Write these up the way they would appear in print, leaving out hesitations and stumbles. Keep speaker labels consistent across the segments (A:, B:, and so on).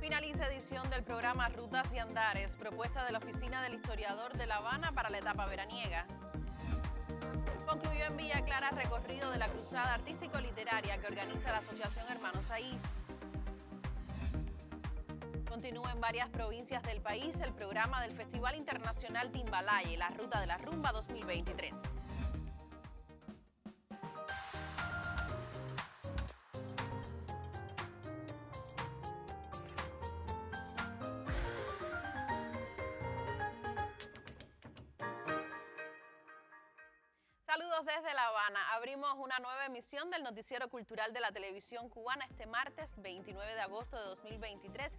A: Finaliza edición del programa Rutas y Andares, propuesta de la Oficina del Historiador de La Habana para la etapa veraniega. Concluyó en Villa Clara recorrido de la cruzada artístico-literaria que organiza la Asociación Hermanos Saiz. Continúa en varias provincias del país el programa del Festival Internacional Timbalaye, la Ruta de la Rumba 2023. Saludos desde La Habana. Abrimos una nueva emisión del Noticiero Cultural de la Televisión Cubana este martes 29 de agosto de 2023.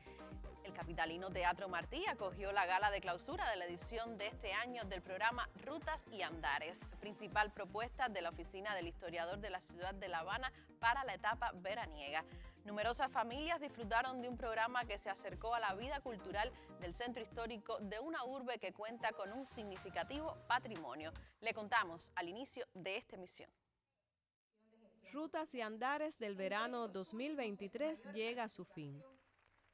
A: El capitalino Teatro Martí acogió la gala de clausura de la edición de este año del programa Rutas y Andares, principal propuesta de la Oficina del Historiador de la Ciudad de La Habana para la etapa veraniega. Numerosas familias disfrutaron de un programa que se acercó a la vida cultural del centro histórico de una urbe que cuenta con un significativo patrimonio. Le contamos al inicio de esta emisión.
B: Rutas y Andares del verano 2023 llega a su fin.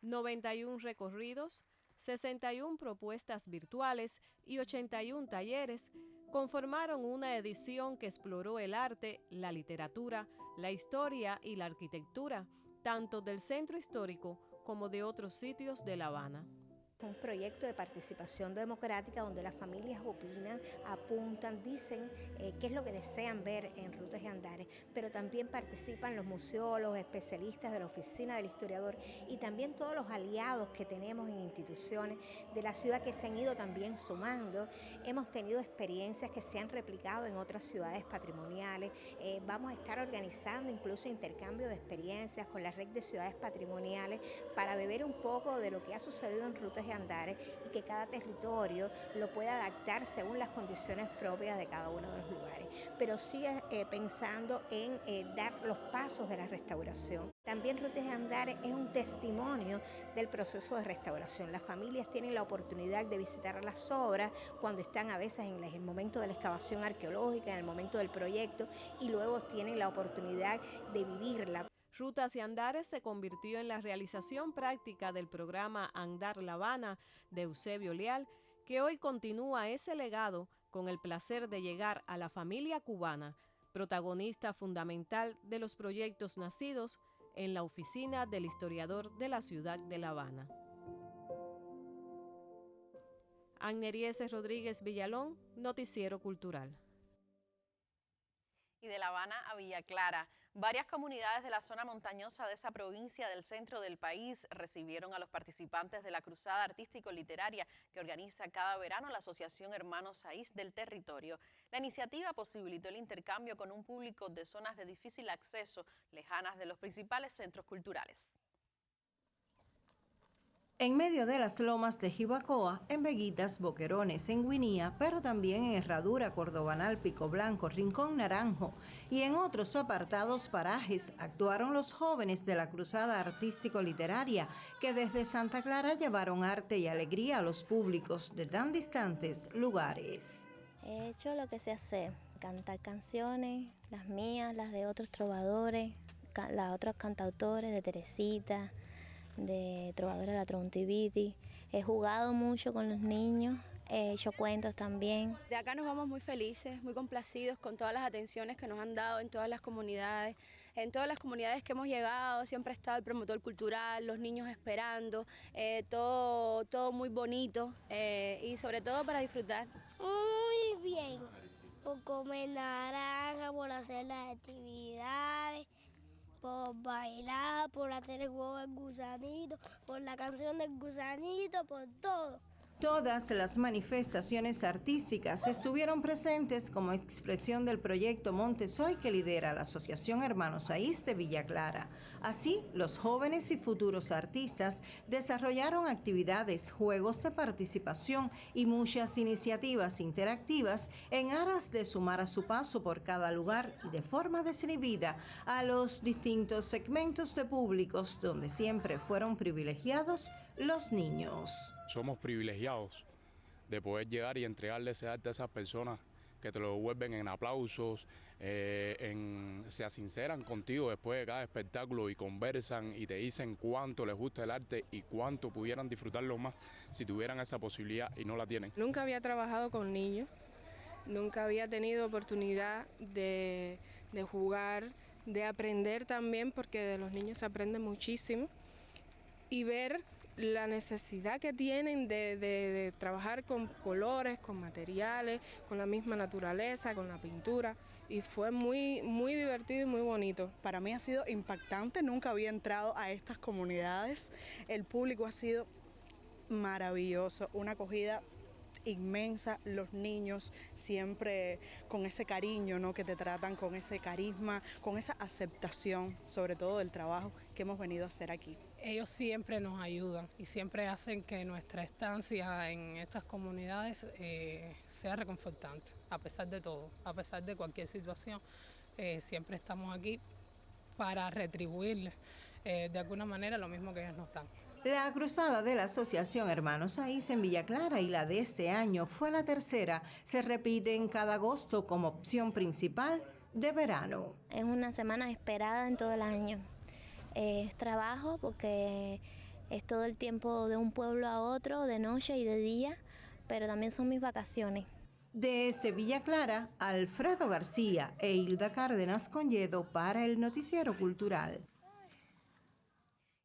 B: 91 recorridos, 61 propuestas virtuales y 81 talleres conformaron una edición que exploró el arte, la literatura, la historia y la arquitectura, tanto del centro histórico como de otros sitios de La Habana.
C: Un proyecto de participación democrática donde las familias opinan, apuntan, dicen qué es lo que desean ver en Rutas y Andares, pero también participan los museólogos, especialistas de la Oficina del Historiador y también todos los aliados que tenemos en instituciones de la ciudad que se han ido también sumando. Hemos tenido experiencias que se han replicado en otras ciudades patrimoniales. Vamos a estar organizando incluso intercambio de experiencias con la red de ciudades patrimoniales para beber un poco de lo que ha sucedido en Rutas y Andares y que cada territorio lo pueda adaptar según las condiciones propias de cada uno de los lugares, pero sigue pensando en dar los pasos de la restauración. También Rutas y Andares es un testimonio del proceso de restauración. Las familias tienen la oportunidad de visitar las obras cuando están a veces en el momento de la excavación arqueológica, en el momento del proyecto, y luego tienen la oportunidad de vivirla.
B: Rutas y Andares se convirtió en la realización práctica del programa Andar La Habana de Eusebio Leal, que hoy continúa ese legado con el placer de llegar a la familia cubana, protagonista fundamental de los proyectos nacidos en la Oficina del Historiador de la Ciudad de La Habana. Agneriese Rodríguez Villalón, Noticiero Cultural.
A: Y de La Habana a Villa Clara, varias comunidades de la zona montañosa de esa provincia del centro del país recibieron a los participantes de la cruzada artístico-literaria que organiza cada verano la Asociación Hermanos Saiz del territorio. La iniciativa posibilitó el intercambio con un público de zonas de difícil acceso, lejanas de los principales centros culturales.
D: En medio de las lomas de Jibacoa, en Veguitas, Boquerones, en Guinía, pero también en Herradura, Cordobanal, Pico Blanco, Rincón Naranjo y en otros apartados parajes, actuaron los jóvenes de la Cruzada Artístico-Literaria que desde Santa Clara llevaron arte y alegría a los públicos de tan distantes lugares.
E: He hecho lo que sé hacer, cantar canciones, las mías, las de otros trovadores, las otros cantautores de Teresita, de Trovadora de la Trontiviti. He jugado mucho con los niños, he hecho cuentos también.
F: De acá nos vamos muy felices, muy complacidos con todas las atenciones que nos han dado en todas las comunidades. En todas las comunidades que hemos llegado siempre ha estado el promotor cultural, los niños esperando, todo muy bonito y sobre todo para disfrutar.
G: Muy bien, por comer naranja, por hacer las actividades, por bailar, por hacer el juego del gusanito, por la canción del gusanito, por todo.
D: Todas las manifestaciones artísticas estuvieron presentes como expresión del proyecto Montessori que lidera la Asociación Hermanos Saiz de Villa Clara. Así, los jóvenes y futuros artistas desarrollaron actividades, juegos de participación y muchas iniciativas interactivas en aras de sumar a su paso por cada lugar y de forma desinhibida a los distintos segmentos de públicos donde siempre fueron privilegiados los niños.
H: Somos privilegiados de poder llegar y entregarle ese arte a esas personas que te lo devuelven en aplausos, se sinceran contigo después de cada espectáculo y conversan y te dicen cuánto les gusta el arte y cuánto pudieran disfrutarlo más si tuvieran esa posibilidad y no la tienen.
I: Nunca había trabajado con niños, nunca había tenido oportunidad de jugar, de aprender también, porque de los niños se aprende muchísimo, y ver la necesidad que tienen de trabajar con colores, con materiales, con la misma naturaleza, con la pintura, y fue muy, muy divertido y muy bonito.
J: Para mí ha sido impactante, nunca había entrado a estas comunidades, el público ha sido maravilloso, una acogida inmensa, los niños siempre con ese cariño, ¿no?, que te tratan, con ese carisma, con esa aceptación, sobre todo del trabajo que hemos venido a hacer aquí.
K: Ellos siempre nos ayudan y siempre hacen que nuestra estancia en estas comunidades sea reconfortante, a pesar de todo, a pesar de cualquier situación. Siempre estamos aquí para retribuirles de alguna manera lo mismo que ellos nos dan.
D: La cruzada de la Asociación Hermanos Saiz en Villa Clara y la de este año fue la tercera. Se repite en cada agosto como opción principal de verano.
E: Es una semana esperada en todo el año. Es trabajo porque es todo el tiempo de un pueblo a otro, de noche y de día, pero también son mis vacaciones.
D: Desde Villa Clara, Alfredo García e Hilda Cárdenas Conyedo para el Noticiero Cultural.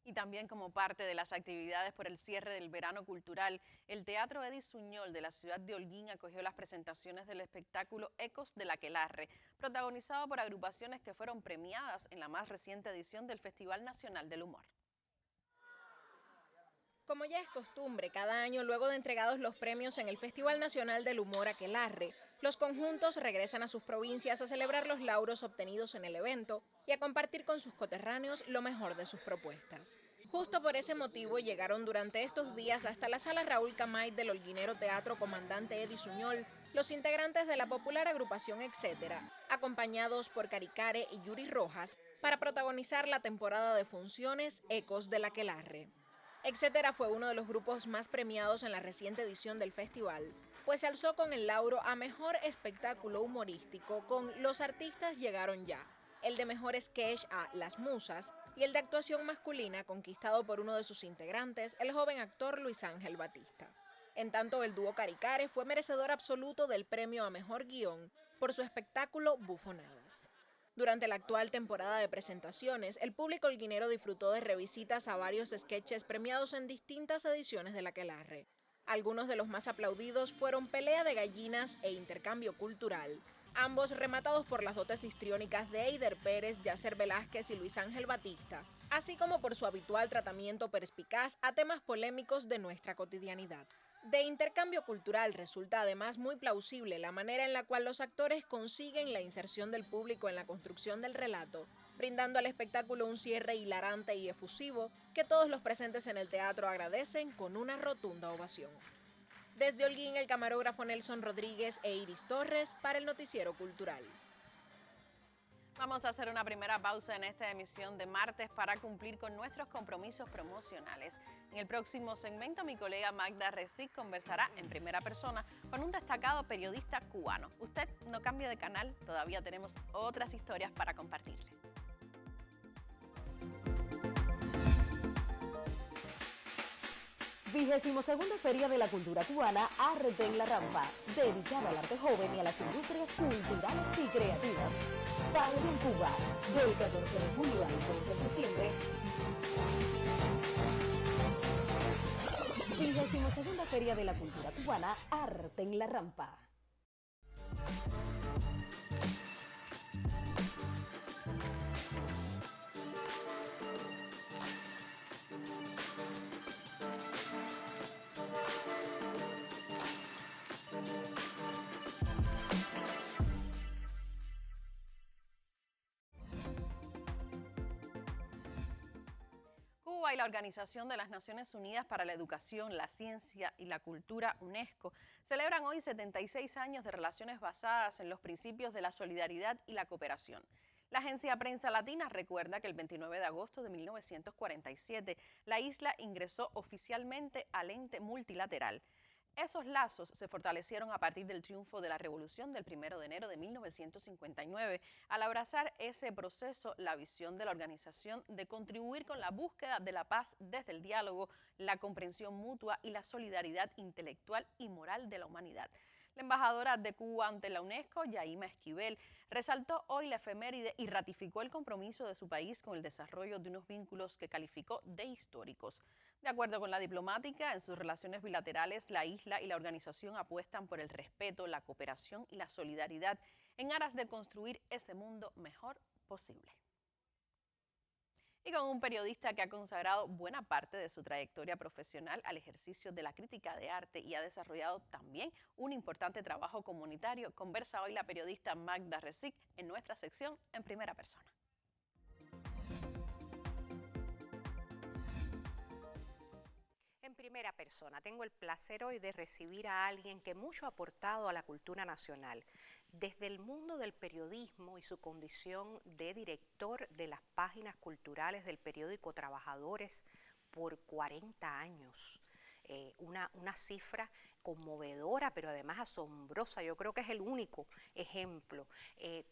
A: Y también como parte de las actividades por el cierre del verano cultural, el Teatro Eddy Suñol de la ciudad de Holguín acogió las presentaciones del espectáculo Ecos del Aquelarre, protagonizado por agrupaciones que fueron premiadas en la más reciente edición del Festival Nacional del Humor.
L: Como ya es costumbre, cada año, luego de entregados los premios en el Festival Nacional del Humor Aquelarre, los conjuntos regresan a sus provincias a celebrar los lauros obtenidos en el evento y a compartir con sus coterráneos lo mejor de sus propuestas. Justo por ese motivo llegaron durante estos días hasta la sala Raúl Camay del holguinero Teatro Comandante Eddy Suñol los integrantes de la popular agrupación Etcétera, acompañados por Caricare y Yuri Rojas, para protagonizar la temporada de funciones Ecos del Aquelarre. Etcétera fue uno de los grupos más premiados en la reciente edición del festival, pues se alzó con el lauro a Mejor Espectáculo Humorístico con Los Artistas Llegaron Ya, el de Mejor Sketch a Las Musas y el de Actuación Masculina conquistado por uno de sus integrantes, el joven actor Luis Ángel Batista. En tanto, el dúo Caricare fue merecedor absoluto del premio a Mejor Guión por su espectáculo Bufonadas. Durante la actual temporada de presentaciones, el público holguinero disfrutó de revisitas a varios sketches premiados en distintas ediciones del Aquelarre. Algunos de los más aplaudidos fueron Pelea de Gallinas e Intercambio Cultural, ambos rematados por las dotes histriónicas de Eider Pérez, Yacer Velázquez y Luis Ángel Batista, así como por su habitual tratamiento perspicaz a temas polémicos de nuestra cotidianidad. De Intercambio Cultural resulta además muy plausible la manera en la cual los actores consiguen la inserción del público en la construcción del relato, brindando al espectáculo un cierre hilarante y efusivo que todos los presentes en el teatro agradecen con una rotunda ovación. Desde Holguín, el camarógrafo Nelson Rodríguez e Iris Torres para el Noticiero Cultural.
A: Vamos a hacer una primera pausa en esta emisión de martes para cumplir con nuestros compromisos promocionales. En el próximo segmento, mi colega Magda Recic conversará en primera persona con un destacado periodista cubano. Usted no cambie de canal, todavía tenemos otras historias para compartirle.
M: Vigésimo-segunda Feria de la Cultura Cubana Arte en la Rampa, dedicada al arte joven y a las industrias culturales y creativas. Pabellón Cuba, del 14 de julio al 12 de septiembre. Vigésimo-segunda Feria de la Cultura Cubana Arte en la Rampa.
A: Cuba y la Organización de las Naciones Unidas para la Educación, la Ciencia y la Cultura, UNESCO, celebran hoy 76 años de relaciones basadas en los principios de la solidaridad y la cooperación. La agencia Prensa Latina recuerda que el 29 de agosto de 1947 la isla ingresó oficialmente al ente multilateral. Esos lazos se fortalecieron a partir del triunfo de la Revolución del 1 de enero de 1959, al abrazar ese proceso la visión de la organización de contribuir con la búsqueda de la paz desde el diálogo, la comprensión mutua y la solidaridad intelectual y moral de la humanidad. La embajadora de Cuba ante la UNESCO, Yaima Esquivel, resaltó hoy la efeméride y ratificó el compromiso de su país con el desarrollo de unos vínculos que calificó de históricos. De acuerdo con la diplomática, en sus relaciones bilaterales, la isla y la organización apuestan por el respeto, la cooperación y la solidaridad en aras de construir ese mundo mejor posible. Y con un periodista que ha consagrado buena parte de su trayectoria profesional al ejercicio de la crítica de arte y ha desarrollado también un importante trabajo comunitario, conversa hoy la periodista Magda Resic en nuestra sección En Primera Persona.
N: En primera persona, tengo el placer hoy de recibir a alguien que mucho ha aportado a la cultura nacional, desde el mundo del periodismo y su condición de director de las páginas culturales del periódico Trabajadores por 40 años. Una cifra conmovedora, pero además asombrosa. Yo creo que es el único ejemplo,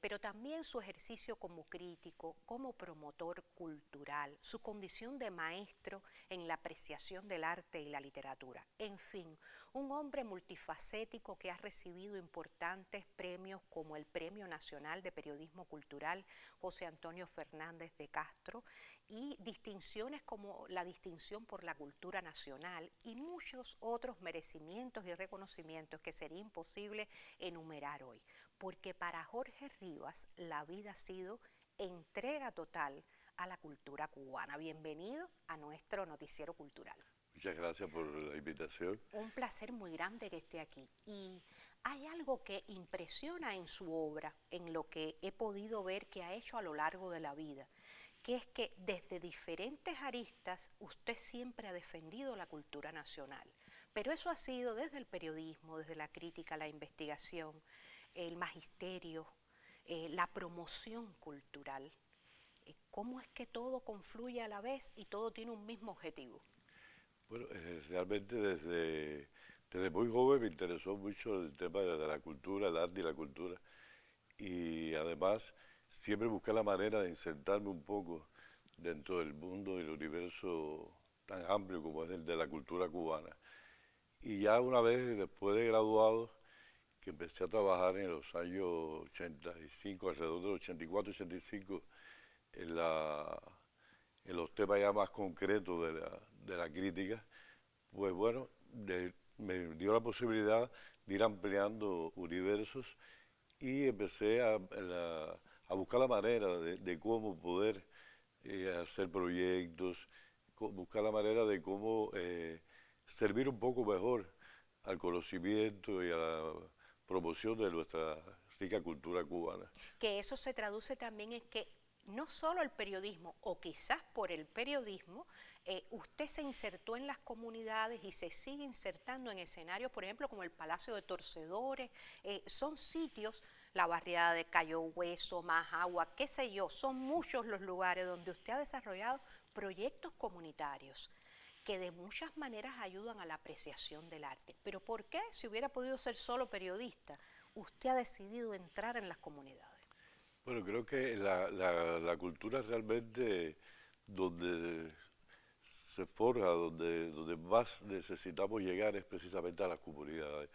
N: pero también su ejercicio como crítico, como promotor cultural, su condición de maestro en la apreciación del arte y la literatura. En fin, un hombre multifacético que ha recibido importantes premios como el Premio Nacional de Periodismo Cultural José Antonio Fernández de Castro y distinciones como la distinción por la cultura nacional y muchos otros merecimientos y reconocimientos que sería imposible enumerar hoy, porque para Jorge Rivas la vida ha sido entrega total a la cultura cubana. Bienvenido a nuestro noticiero cultural.
O: Muchas gracias por la invitación.
N: Un placer muy grande que esté aquí. Y hay algo que impresiona en su obra, en lo que he podido ver que ha hecho a lo largo de la vida, que es que desde diferentes aristas usted siempre ha defendido la cultura nacional. Pero eso ha sido desde el periodismo, desde la crítica, la investigación, el magisterio, la promoción cultural. ¿Cómo es que todo confluye a la vez y todo tiene un mismo objetivo?
O: Bueno, realmente desde muy joven me interesó mucho el tema de la cultura, el arte y la cultura. Y además siempre busqué la manera de insertarme un poco dentro del mundo y el universo tan amplio como es el de la cultura cubana. Y ya una vez después de graduado, que empecé a trabajar en los años 85, alrededor del 84, 85, en los temas ya más concretos de la crítica, pues bueno, me dio la posibilidad de ir ampliando universos y empecé a buscar la manera de cómo poder hacer proyectos, buscar la manera de cómo servir un poco mejor al conocimiento y a la promoción de nuestra rica cultura cubana.
N: Que eso se traduce también en que no solo el periodismo, o quizás por el periodismo, usted se insertó en las comunidades y se sigue insertando en escenarios, por ejemplo, como el Palacio de Torcedores, son sitios, la barriada de Cayo Hueso, Majagua, qué sé yo, son muchos los lugares donde usted ha desarrollado proyectos comunitarios que de muchas maneras ayudan a la apreciación del arte. Pero ¿por qué, si hubiera podido ser solo periodista, usted ha decidido entrar en las comunidades?
O: Bueno, creo que la cultura realmente donde se forja, donde más necesitamos llegar es precisamente a las comunidades,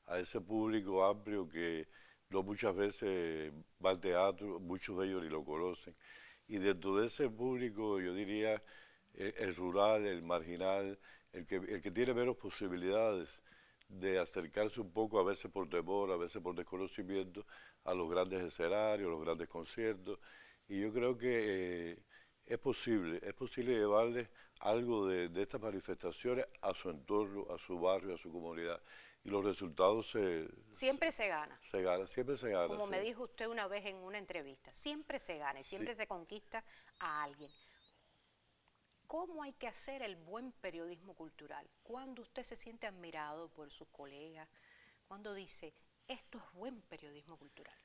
O: a ese público amplio que no muchas veces va al teatro, muchos de ellos ni lo conocen. Y dentro de ese público, yo diría, el rural, el marginal, el que tiene menos posibilidades de acercarse un poco, a veces por temor, a veces por desconocimiento, a los grandes escenarios, los grandes conciertos. Y yo creo que es posible llevarles algo de estas manifestaciones a su entorno, a su barrio, a su comunidad. Y los resultados
N: siempre se gana.
O: Siempre se gana.
N: Como
O: sí.
N: me dijo usted una vez en una entrevista, siempre se gana y siempre se conquista a alguien. ¿Cómo hay que hacer el buen periodismo cultural? Cuando usted se siente admirado por sus colegas, cuando dice, esto es buen periodismo cultural.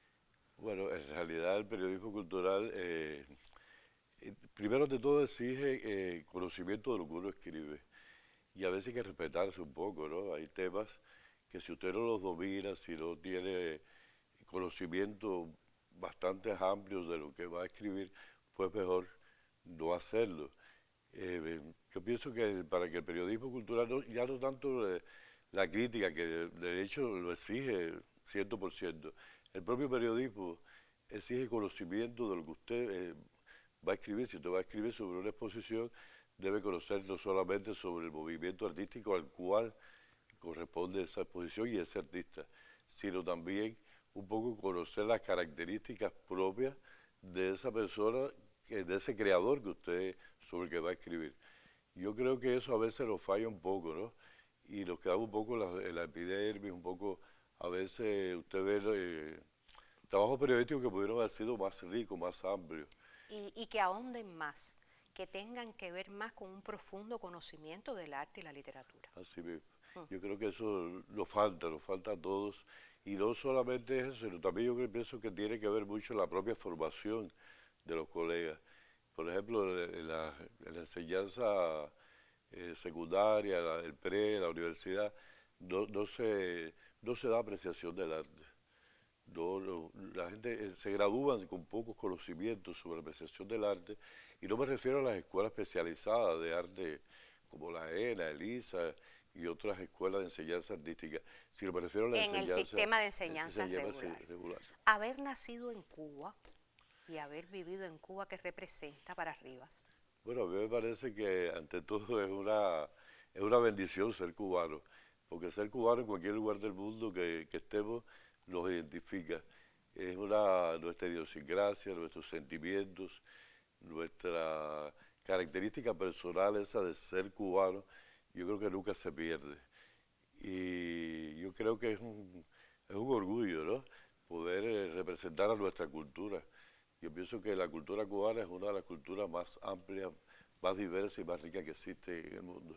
O: Bueno, en realidad el periodismo cultural, primero de todo exige conocimiento de lo que uno escribe. y a veces hay que respetarse un poco, ¿no? Hay temas que si usted no los domina, si no tiene conocimiento bastante amplios de lo que va a escribir, pues mejor no hacerlo. Yo pienso que para que el periodismo cultural, ya no tanto la crítica, que de hecho lo exige 100%, el propio periodismo exige conocimiento de lo que usted va a escribir. Si usted va a escribir sobre una exposición, debe conocer no solamente sobre el movimiento artístico al cual corresponde esa exposición y ese artista, sino también un poco conocer las características propias de esa persona, de ese creador sobre el que va a escribir. Yo creo que eso a veces nos falla un poco, ¿no? Y nos quedamos un poco en la epidermis, un poco, a veces usted ve trabajos periodísticos que pudieron haber sido más ricos, más amplios.
N: Y que ahonden más, que tengan que ver más con un profundo conocimiento del arte y la literatura.
O: Así mismo. Yo creo que eso nos falta a todos. Y no solamente eso, sino también yo pienso que tiene que ver mucho la propia formación de los colegas. Por ejemplo, en la enseñanza secundaria, el pre, la universidad, no se da apreciación del arte. La gente se gradúa con pocos conocimientos sobre la apreciación del arte, y no me refiero a las escuelas especializadas de arte como la ENA, ELISA y otras escuelas de enseñanza artística, sino me refiero a la
N: enseñanza... En el sistema de enseñanza regular. Haber nacido en Cuba y haber vivido en Cuba, ¿qué representa para Rivas?
O: Bueno, a mí me parece que ante todo es una bendición ser cubano, porque ser cubano en cualquier lugar del mundo que estemos nos identifica. Es nuestra idiosincrasia, nuestros sentimientos, nuestra característica personal esa de ser cubano, yo creo que nunca se pierde. Y yo creo que es un orgullo, ¿no? Poder representar a nuestra cultura. Yo pienso que la cultura cubana es una de las culturas más amplias, más diversas y más ricas que existe en el mundo.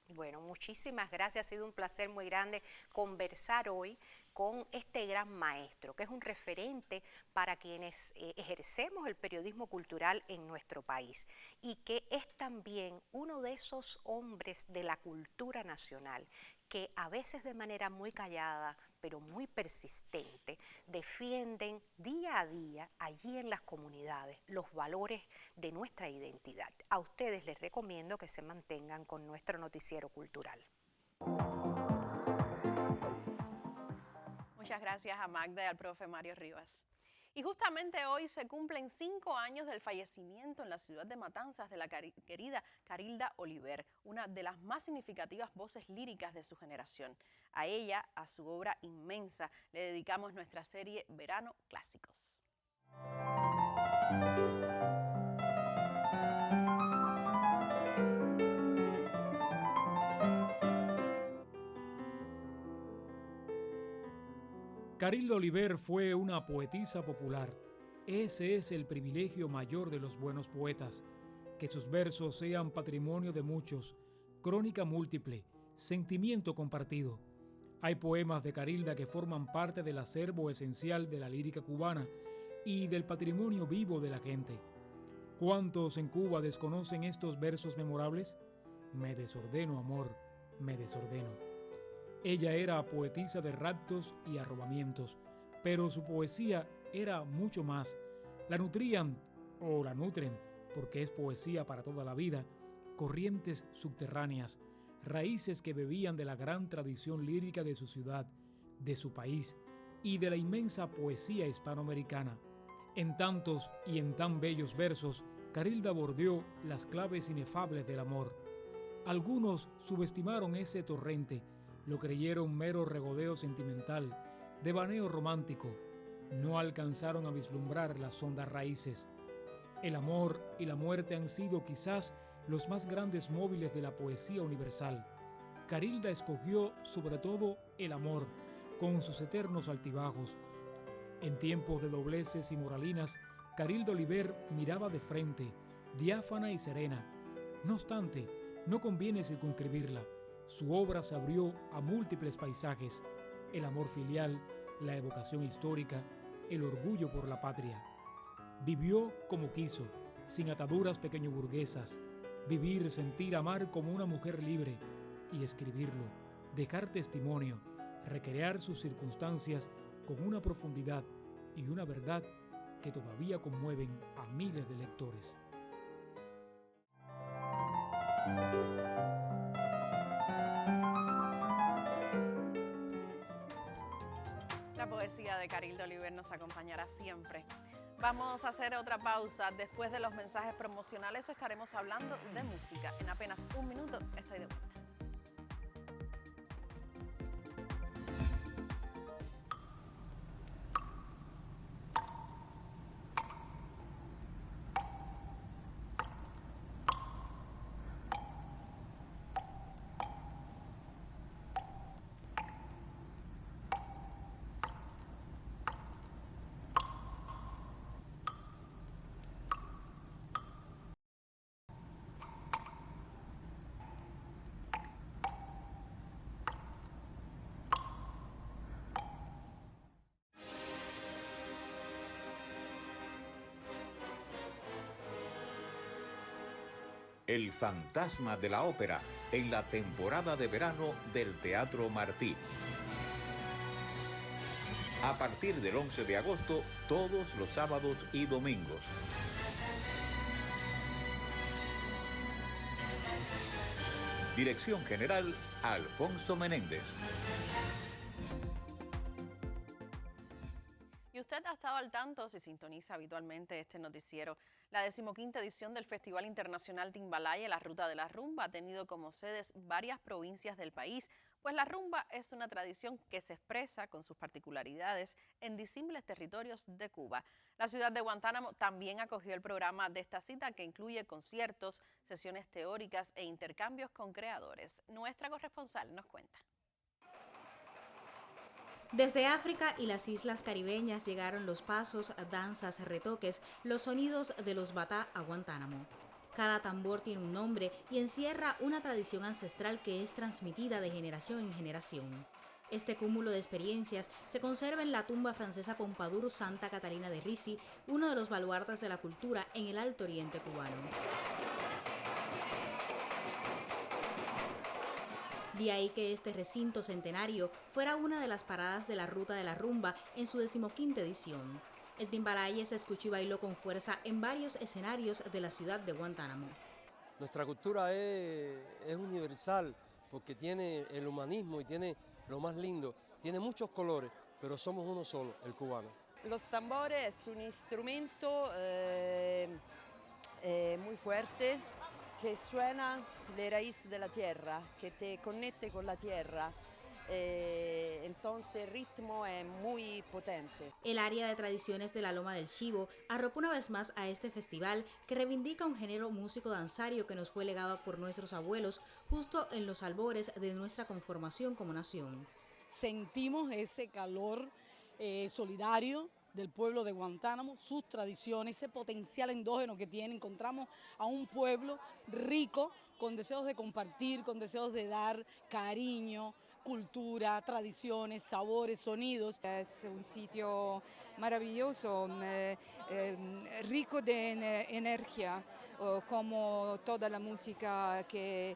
N: Bueno, muchísimas gracias. Ha sido un placer muy grande conversar hoy con este gran maestro, que es un referente para quienes ejercemos el periodismo cultural en nuestro país, y que es también uno de esos hombres de la cultura nacional que a veces de manera muy callada, pero muy persistente, defienden día a día allí en las comunidades los valores de nuestra identidad. A ustedes les recomiendo que se mantengan con nuestro noticiero cultural.
A: Muchas gracias a Magda y al profe Mario Rivas. Y justamente hoy se cumplen 5 años del fallecimiento en la ciudad de Matanzas de la querida Carilda Oliver, una de las más significativas voces líricas de su generación. A ella, a su obra inmensa, le dedicamos nuestra serie Verano Clásicos.
P: Carilda Oliver fue una poetisa popular. Ese es el privilegio mayor de los buenos poetas, que sus versos sean patrimonio de muchos, crónica múltiple, sentimiento compartido. Hay poemas de Carilda que forman parte del acervo esencial de la lírica cubana y del patrimonio vivo de la gente. ¿Cuántos en Cuba desconocen estos versos memorables? Me desordeno, amor, me desordeno. Ella era poetisa de raptos y arrobamientos, pero su poesía era mucho más. La nutrían, o la nutren, porque es poesía para toda la vida, corrientes subterráneas, raíces que bebían de la gran tradición lírica de su ciudad, de su país y de la inmensa poesía hispanoamericana. En tantos y en tan bellos versos, Carilda bordeó las claves inefables del amor. Algunos subestimaron ese torrente, lo creyeron mero regodeo sentimental, devaneo romántico. No alcanzaron a vislumbrar las hondas raíces. El amor y la muerte han sido quizás los más grandes móviles de la poesía universal. Carilda escogió sobre todo el amor, con sus eternos altibajos. En tiempos de dobleces y moralinas, Carilda Oliver miraba de frente, diáfana y serena. No obstante, no conviene circunscribirla. Su obra se abrió a múltiples paisajes: el amor filial, la evocación histórica, el orgullo por la patria. Vivió como quiso, sin ataduras pequeñoburguesas. Vivir, sentir, amar como una mujer libre. y escribirlo, dejar testimonio, recrear sus circunstancias con una profundidad y una verdad que todavía conmueven a miles de lectores.
A: La poesía de Carildo Oliver nos acompañará siempre. Vamos a hacer otra pausa. Después de los mensajes promocionales estaremos hablando de música. En apenas un minuto estoy de vuelta.
Q: El fantasma de la ópera en la temporada de verano del Teatro Martí. A partir del 11 de agosto, todos los sábados y domingos. Dirección General, Alfonso Menéndez.
A: Y usted ha estado al tanto, si sintoniza habitualmente este noticiero. La 15ª edición del Festival Internacional Timbalaya, la Ruta de la Rumba, ha tenido como sedes varias provincias del país, pues la rumba es una tradición que se expresa con sus particularidades en disímiles territorios de Cuba. La ciudad de Guantánamo también acogió el programa de esta cita, que incluye conciertos, sesiones teóricas e intercambios con creadores. Nuestra corresponsal nos cuenta.
R: Desde África y las islas caribeñas llegaron los pasos, danzas, retoques, los sonidos de los batá a Guantánamo. Cada tambor tiene un nombre y encierra una tradición ancestral que es transmitida de generación en generación. Este cúmulo de experiencias se conserva en la tumba francesa Pompadour Santa Catalina de Risi, uno de los baluartes de la cultura en el Alto Oriente cubano. De ahí que este recinto centenario fuera una de las paradas de la Ruta de la Rumba en su 15ª edición. El timbalaya se escuchó y bailó con fuerza en varios escenarios de la ciudad de Guantánamo.
S: Nuestra cultura es universal porque tiene el humanismo y tiene lo más lindo, tiene muchos colores, pero somos uno solo, el cubano.
T: Los tambores es un instrumento muy fuerte, que suena de raíz de la tierra, que te conecte con la tierra. Entonces el ritmo es muy potente.
R: El área de tradiciones de la Loma del Chivo arropó una vez más a este festival que reivindica un género músico danzario que nos fue legado por nuestros abuelos justo en los albores de nuestra conformación como nación.
U: Sentimos ese calor solidario del pueblo de Guantánamo, sus tradiciones, ese potencial endógeno que tiene. Encontramos a un pueblo rico, con deseos de compartir, con deseos de dar cariño, cultura, tradiciones, sabores, sonidos.
V: Es un sitio maravilloso, rico de energía, como toda la música que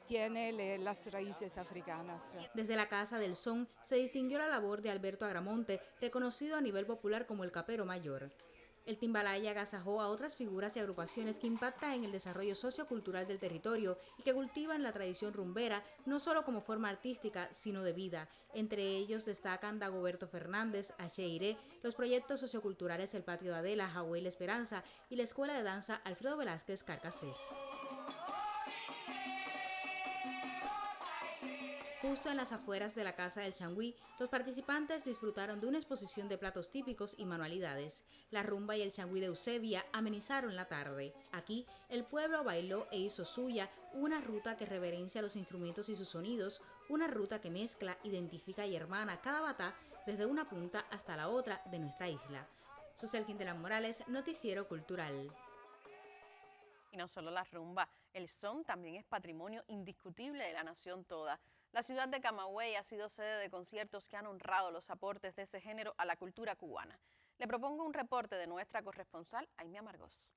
V: tiene las raíces africanas.
R: Desde la Casa del Son se distinguió la labor de Alberto Agramonte, reconocido a nivel popular como el capero mayor. El timbalaya agasajó a otras figuras y agrupaciones que impactan en el desarrollo sociocultural del territorio y que cultivan la tradición rumbera no solo como forma artística, sino de vida. Entre ellos destacan Dagoberto Fernández, Acheiré, los proyectos socioculturales El Patio de Adela, Jahuel Esperanza y la Escuela de Danza Alfredo Velázquez Carcasés. Justo en las afueras de la Casa del Changüí, los participantes disfrutaron de una exposición de platos típicos y manualidades. La rumba y el changüí de Eusebia amenizaron la tarde. Aquí, el pueblo bailó e hizo suya una ruta que reverencia los instrumentos y sus sonidos, una ruta que mezcla, identifica y hermana cada batá desde una punta hasta la otra de nuestra isla. Susel Quintela Morales, Noticiero Cultural.
A: Y no solo la rumba, el son también es patrimonio indiscutible de la nación toda. La ciudad de Camagüey ha sido sede de conciertos que han honrado los aportes de ese género a la cultura cubana. Le propongo un reporte de nuestra corresponsal, Aimee Amargós.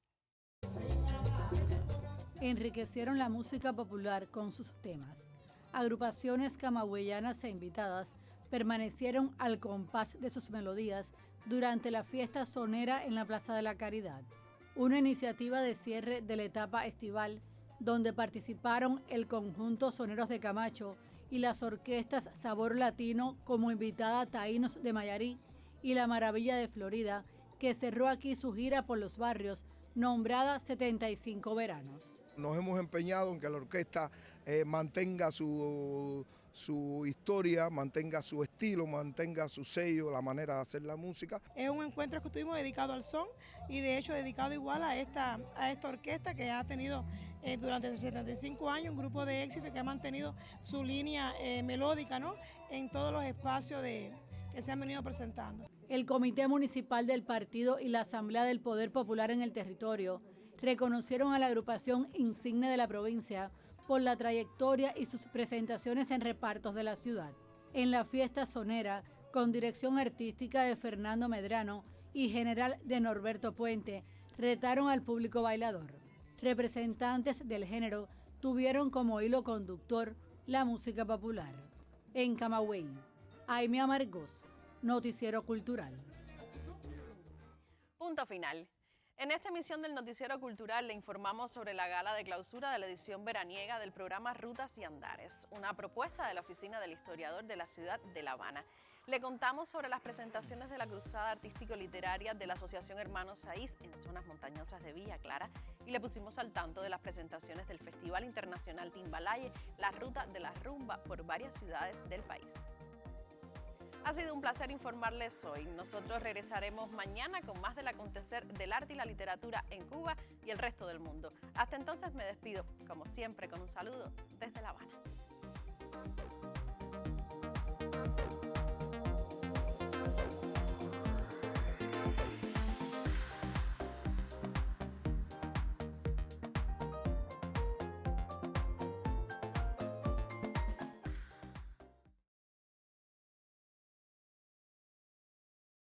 W: Enriquecieron la música popular con sus temas.
B: agrupaciones camagüeyanas e invitadas permanecieron al compás de sus melodías durante la fiesta sonera en la Plaza de la Caridad, una iniciativa de cierre de la etapa estival donde participaron el conjunto Soneros de Camacho y las orquestas Sabor Latino como invitada Taínos de Mayarí y La Maravilla de Florida, que cerró aquí su gira por los barrios, nombrada 75 Veranos.
C: Nos hemos empeñado en que la orquesta mantenga su historia, mantenga su estilo, mantenga su sello, la manera de hacer la música.
W: Es un encuentro que estuvimos dedicado al son y de hecho dedicado igual a esta orquesta que ha tenido durante 75 años un grupo de éxito que ha mantenido su línea melódica, ¿no?, en todos los espacios que se han venido presentando.
B: El Comité Municipal del Partido y la Asamblea del Poder Popular en el territorio reconocieron a la agrupación insigne de la provincia por la trayectoria y sus presentaciones en repartos de la ciudad. En la fiesta sonera, con dirección artística de Fernando Medrano y general de Norberto Puente, retaron al público bailador. Representantes del género tuvieron como hilo conductor la música popular. En Camagüey, Aimee Amargós, Noticiero Cultural.
A: Punto final. En esta emisión del Noticiero Cultural le informamos sobre la gala de clausura de la edición veraniega del programa Rutas y Andares, una propuesta de la Oficina del Historiador de la ciudad de La Habana. Le contamos sobre las presentaciones de la Cruzada Artístico-Literaria de la Asociación Hermanos Saiz en zonas montañosas de Villa Clara y le pusimos al tanto de las presentaciones del Festival Internacional Timbalaye, la Ruta de la Rumba por varias ciudades del país. Ha sido un placer informarles hoy. Nosotros regresaremos mañana con más del acontecer del arte y la literatura en Cuba y el resto del mundo. Hasta entonces me despido, como siempre, con un saludo desde La Habana.